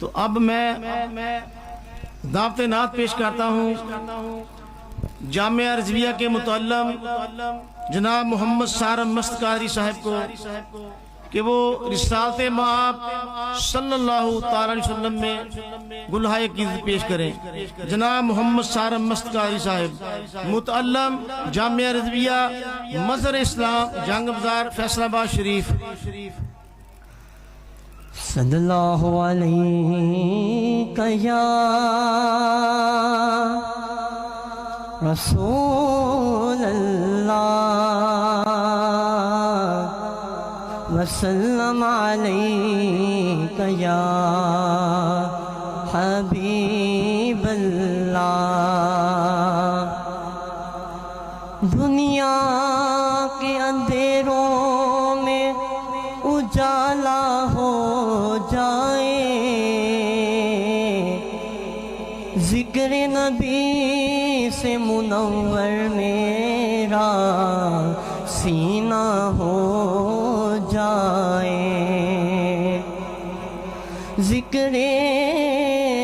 تو اب میں دعوت نعت پیش کرتا ہوں جامعہ رضویہ کے متعلم جناب محمد سارم مست قادری صاحب کو کہ وہ رسالت مآب صلی اللہ تعالی علیہ وسلم میں گلہائے عقیدت پیش کریں۔ جناب محمد سارم مست قادری صاحب متعلم جامعہ رضویہ مظہر اسلام جنگ بازار فیصل آباد شریف۔ صلی اللہ علیہ یا رسول اللہ وسلم علیک یا حبیب اللہ۔ دنیا کے اندھیروں میں اجالا ہو جائے، ذکر نبی سے منور میرا سینہ ہو جائے، ذکر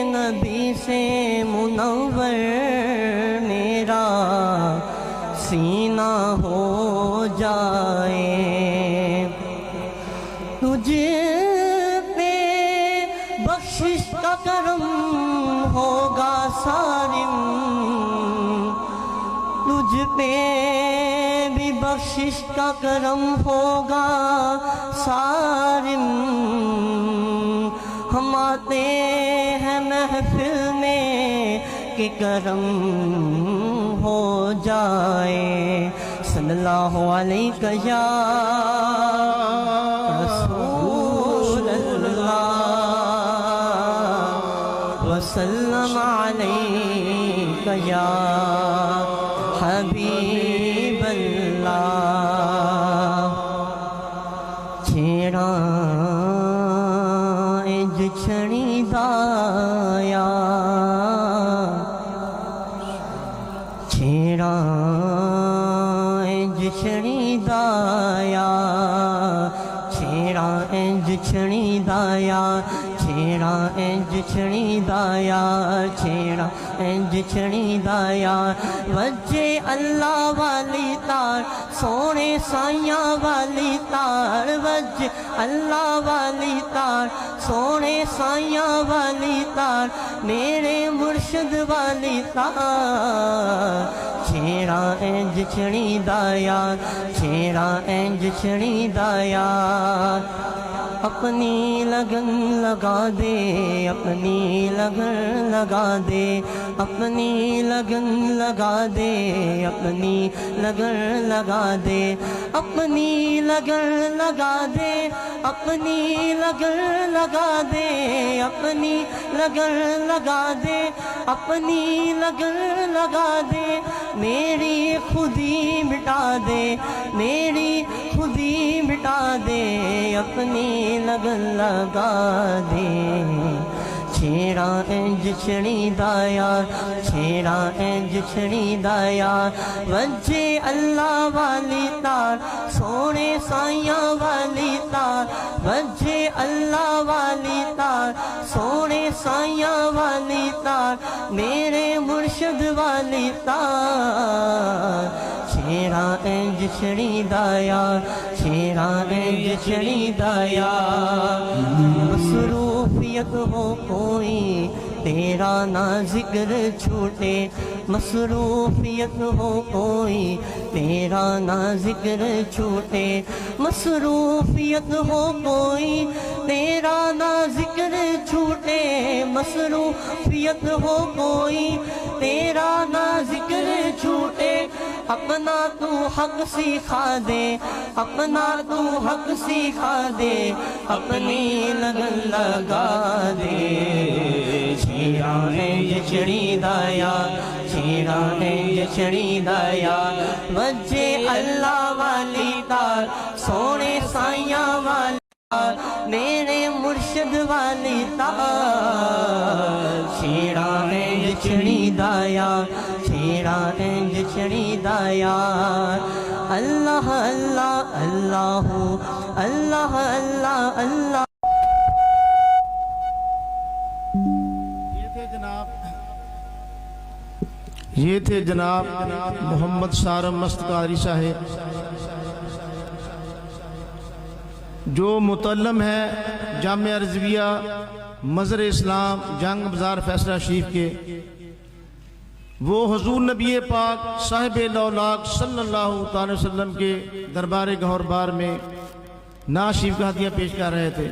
نبی سے منور میرا سینہ ہو جائے۔ تجھ پہ بخشش کا کرم ہوگا سارم، تجھ پہ بھی بخشش کا کرم ہوگا سارم۔ ہم آتے ہیں محفل میں کہ کرم ہو جائے۔ صلی اللہ علیہ یا رسول اللہ وسلم علیک یا حبیب اللہ۔ چھیڑا چھڑی دایا، چھیڑا چھڑی دایا، چھیڑا چھڑی دایا، چھیڑا چھڑی دایا، چھیڑا چھڑی دایا۔ وجہ اللہ والی تار سونے سائیاں والی تار، وجہ اللہ والی تار سونے سائیاں والی تار، میرے مرشد والی تار۔ چھیڑا چھڑی دایا، چھیڑا چھڑی دایا۔ اپنی لگن لگا دے، اپنی لگن لگا دے، اپنی لگن لگا دے، اپنی لگن لگا دے، اپنی لگن لگا دے، اپنی لگن لگا دے، اپنی لگن لگا دے، اپنی لگن لگا دے۔ میری خودی مٹا دے، میری خودی مٹا دے، اپنی لگن لگا دے۔ چھیڑا چھڑی دایا، چھیڑا چھڑی دایا۔ وجہ اللہ والی تار سونے سائیاں والی تار، وجہ اللہ والی تار سونے سائیاں والی تار، میرے مرشد والی تار۔ چھیڑا چھڑی دایا، چھیڑا چھڑی دایا۔ مصروفیت ہو کوئی تیرا نہ ذکر چھوٹے، مصروفیت ہو کوئی تیرا نہ ذکر چھوٹے، مصروفیت ہو کوئی تیرا نہ ذکر چھوٹے، مصروفیت ہو کوئی تیرا نہ ذکر چھوٹے۔ اپنا تو حق سکھا دے، اپنا تو حق سکھا دے، اپنی لگن لگا دے۔ چھیڑا چھڑی دایا، چھیڑا چھڑی دایا۔ وجہ اللہ والی تار سونے سائیاں والی تار، میرے مرشد والی تار۔ چھیڑا چھڑی دایا، چھیڑا چھڑی دایا۔ اللہ اللہ اللہ اللہ اللہ اللہ۔ یہ تھے جناب محمد سارم مست قادری صاحب، جو متعلم ہے جامعہ رضویہ مظہر اسلام جنگ بازار فیصلہ شریف کے۔ وہ حضور نبی پاک صاحب لولاک صلی اللہ تعالی وسلم کے دربار گہر بار میں نعت شریف کا ہدیہ پیش کر رہے تھے۔